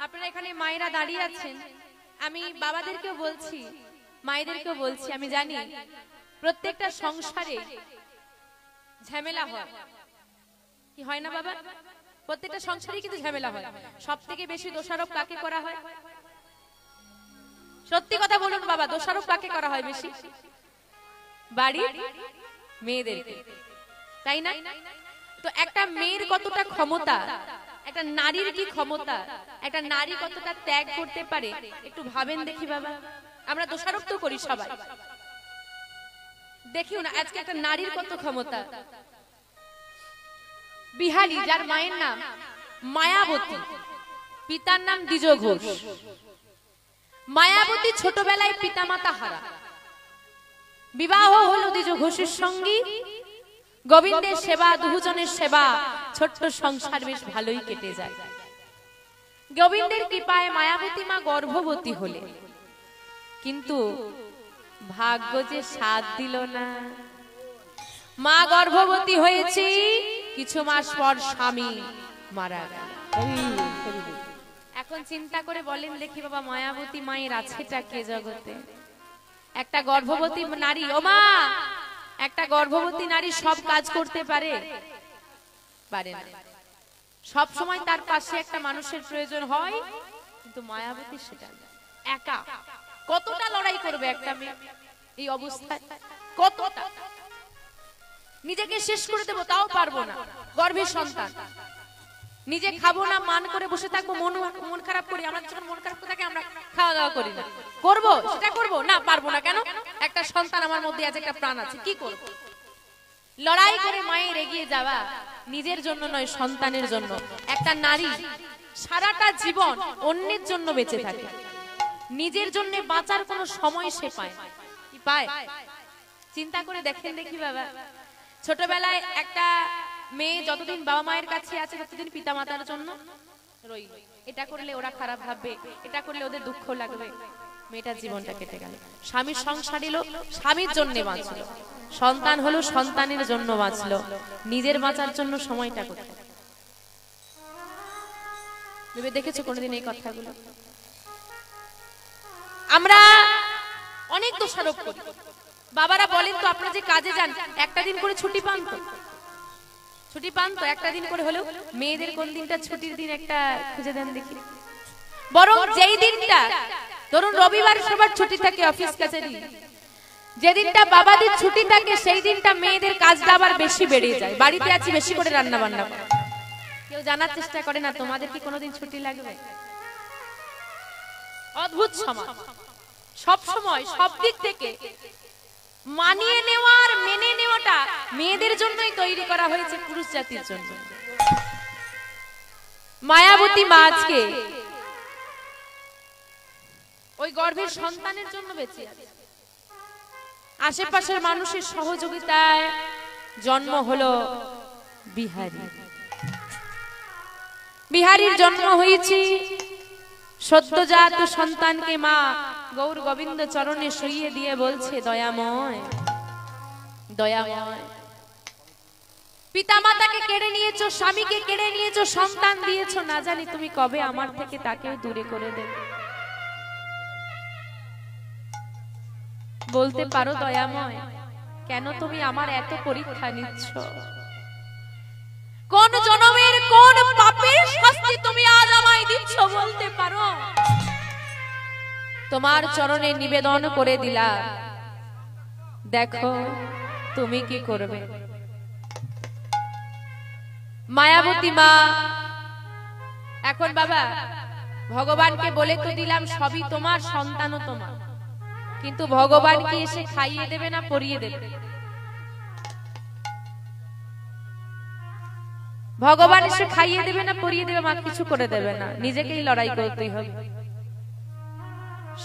আপনারা এখানে মায়েরা দাঁড়িয়ে আছেন, আমি বাবাদেরকেও বলছি, মায়েদেরকেও বলছি, আমি জানি প্রত্যেকটা সংসারে ঝামেলা হয়, কি হয় না বাবা? প্রত্যেকটা সংসারে কিন্তু ঝামেলা হয়। সবথেকে বেশি দোষারোপ কাকে করা হয়? সত্যি কথা বলুন বাবা, দোষারোপ কাকে করা হয় বেশি? বাড়ির মেয়েদেরকে, তাই না? তো একটা মেয়ের কতটা ক্ষমতা, একটা নারীর কি ক্ষমতা, একটা নারী কতটা ত্যাগ করতে পারে একটু ভাবেন দেখি বাবা। আমরা দোষারোপ তো করি সবাই, দেখিও না আজকে একটা নারীর কত ক্ষমতা। বিহারী, যার মায়ের নাম মায়াবতী, পিতার নাম দ্বিজ ঘোষ। মায়াবতী ছোটবেলায় পিতামাতা হারা, বিবাহ হলো দ্বিজ ঘোষের সঙ্গে। গোবিন্দের সেবা, দুজনের সেবা, ছোট্ট সংসার বেশ ভালোই কেটে যায়। গোবিন্দের কৃপায় মায়াবতী মা গর্ভবতী হলে, কিন্তু ভাগ্য যে সাথ দিল না। মা গর্ভবতী হয়েছে, কিছু মাস পর স্বামী মারা গেল। এখন চিন্তা করে বলেন দেখি বাবা, মায়াবতী মায়ের আছেটা কে জগতে? একটা গর্ভবতী নারী, ও মা, একটা গর্ভবতী নারী সব কাজ করতে পারে? পারে না। সব সময় তার পাশে একটা মানুষের প্রয়োজন হয়, কিন্তু মায়াবতী সেটা একা। কতটা লড়াই করবে একটা মেয়ে এই অবস্থায়? কতটা নিজেকে শেষ করে দেবো তাও পারবো না। গর্ভের সন্তান, নিজে খাবো না, মান করে বসে থাকবো, মন খারাপ করি। আমরা যখন মন খারাপ থাকে আমরা খাওয়া দাওয়া করি না, করবো সেটা করবো না, পারবো না। কেন? একটা সন্তান আমার মধ্যে আছে, একটা প্রাণ আছে, কি করবো? লড়াই করে মায়ের এগিয়ে যাওয়া, নিজের জন্য নয়, সন্তানের জন্য। একটা নারী সারাটা জীবন অন্যের জন্য বেঁচে থাকে, নিজের জন্য বাঁচার কোনো সময় সে পায় কি? পায়? চিন্তা করে দেখেন দেখি বাবা। ছোটবেলায় একটা মেয়ে যতদিন বাবা মায়ের কাছে আছে ততদিন পিতা মাতার জন্য রই। এটা করলে ওরা খারাপ ভাববে, এটা করলে ওদের দুঃখ লাগবে। মেয়েটার জীবনটা কেটে গেল। স্বামীর সংসার এলো, স্বামীর জন্য বাঁচলো। সন্তান হলো, সন্তানের জন্য বাঁচলো। নিজের বাঁচার জন্য সময়টা কোথায়? ভেবে দেখেছো কোনোদিন এই কথাগুলো? আমরা অনেক দোষারোপ করি। বাবারা বলেন তো, আপনারা যে কাজে যান একটা দিন করে ছুটি পান তো? ছুটি পান তো একটা দিন করে হলেও? মেয়েদের কোন দিনটা ছুটির দিন একটা খুঁজে দেন দেখি। বরং যেই দিনটা ধরুন রবিবার সবার ছুটি থাকে অফিস কাছারি, যেদিনটা বাবাদের ছুটি থাকে সেই দিনটা মেয়েদের কাজটা আবার বেশি বেড়ে যায়। বাড়িতে আছি, বেশি করে রান্না বান্না করে। কেউ জানার চেষ্টা করে না তোমাদের কি কোনোদিন ছুটি লাগবে? অদ্ভুত সমাজ, সব সময় সব দিক থেকে মানিয়ে নেওয়ার, মেনে নেওয়াটা মেয়েদের জন্যই তৈরি করা হয়েছে, পুরুষ জাতির জন্য। মায়াবতী মা আজকে ওই গর্ভের সন্তানের জন্য বেঁচে আছে। আশেপাশের মানুষের সহযোগিতায় জন্ম হলো বিহারী। বিহারীর জন্ম হয়েছে, সদ্যজাত সন্তানকে মা গৌর গোবিন্দ চরণে শুইয়ে দিয়ে বলছে, দয়াময় দয়াময়, পিতা মাতাকে কেড়ে নিয়েছো, স্বামীকে কেড়ে নিয়েছো, সন্তান দিয়েছো, না জানি তুমি কবে আমার থেকে তাকেও দূরে করে দেবে। বলতে পারো দয়াময়, কেন তুমি আমার এত পরীক্ষা নিচ্ছ? কোন জনমের কোন পাপের শাস্তি তুমি আজ আমায় দিচ্ছ? বলতে পারো? তোমার চরণে নিবেদন করে দিলাম, দেখো তুমি কি করবে। মায়াবতী মা এখন বাবা ভগবানকে বলে তো দিলাম সবই তোমার, সন্তানও তোমার, কিন্তু ভগবান কি এসে খাইয়ে দেবে না পরিয়ে দেবে? ভগবান এসে খাইয়ে দেবে না পরিয়ে দেবে? মা কিছু করে দেবে না, নিজেকেই লড়াই করতেই হবে।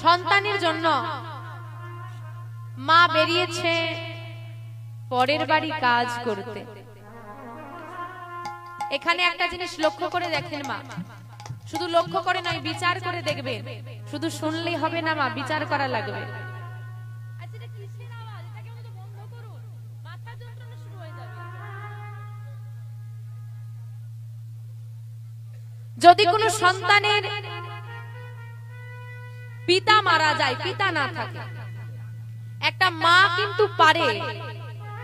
সন্তানের জন্য মা বেরিয়েছে পরের বাড়ি কাজ করতে। এখানে একটা জিনিস লক্ষ্য করে দেখেন মা, শুধু লক্ষ্য করে নয়, বিচার করে দেখবে। শুধু শুনলেই হবে না মা, বিচার করা লাগবে। যদি কোনো সন্তানের পিতা মারা যায়, পিতা না থাকে, একটা মা কিন্তু পারে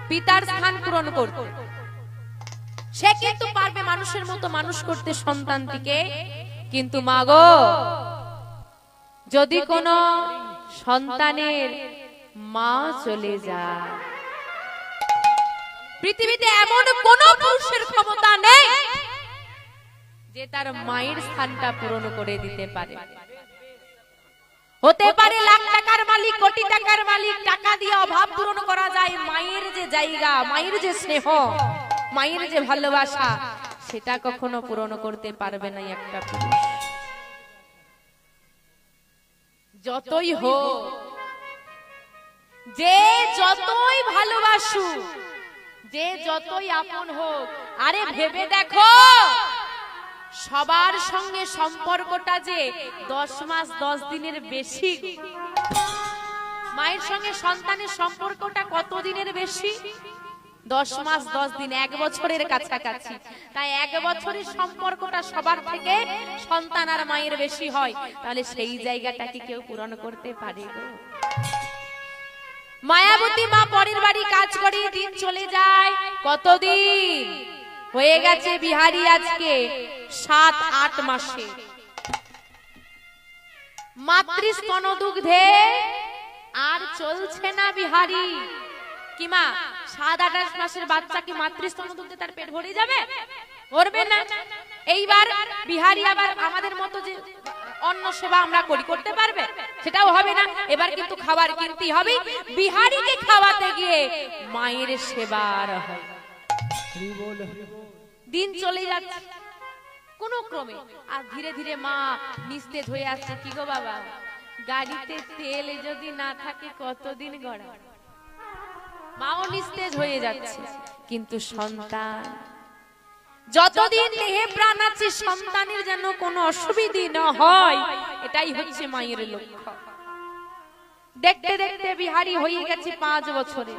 পিতার স্থান পূরণ করতে। সে কিন্তু পারবে মানুষের মতো মানুষ করতে সন্তানটিকে। কিন্তু মা গো, যদি কোনো সন্তানের মা চলে যায়, পৃথিবীতে এমন কোন পুরুষের ক্ষমতা নেই যে তার মায়ের স্থানটা পূরণ করে দিতে পারে। হতে পারে লাখ টাকার মালিক, কোটি টাকার মালিক, টাকা দিয়ে অভাব পূরণ করা যায়, মায়ের যে জায়গা, মায়ের যে স্নেহ, মায়ের যে ভালোবাসা, সেটা কখনো পূরণ করতে পারবে না একটা পুরুষ। যতই হোক, যে যতই ভালোবাসু, যে যতই আপন হোক, আরে ভেবে দেখো সবার সঙ্গে সম্পর্কটা যে 10 মাস 10 দিনের বেশি। মায়ের সঙ্গে সন্তানের সম্পর্কটা কত দিনের বেশি? 10 মাস 10 দিন, 1 বছরের কাছাকাছি। তাই 1 বছরের সম্পর্কটা সবার থেকে সন্তান আর মায়ের বেশি হয়। তাহলে সেই জায়গাটা কি কেউ পূরণ করতে পারে গো? মায়াবতী মা পরের বাড়ি কাজ করে, দিন চলে যায়। কতদিন হয়ে গেছে বিহারি? আজকে 7-8 মাসে। মাতৃস্তন দুগ্ধে আর চলছে না বিহারি। কি মা, 7-8 মাসের বাচ্চা কি মাতৃস্তন দুগ্ধে তার পেট ভরে যাবে? ভরবে না। এইবার বিহারি আবার আমাদের মতো যে অন্ন সেবা আমরা করি, করতে পারবে? সেটাও হবে না। এবার কিন্তু খাবার কিনতে হবে। বিহারিকে খাওয়াতে গিয়ে মায়ের সেবার হয়। দিন চলে যাচ্ছে কোন ক্রমে, আর ধীরে ধীরে মা নিস্তেজ হয়ে আসছে। কি গো বাবা, গাড়িতে তেল যদি না থাকে কতদিন গড়া? মাও নিস্তেজ হয়ে যাচ্ছে। কিন্তু সন্তান যতদিন দেহে প্রাণ আছে, সন্তানের যেন কোনো অসুবিধা না হয়, এটাই হচ্ছে মায়ের লক্ষ্য। দেখতে দেখতে বিহারি হয়ে গেছে 5 বছরে।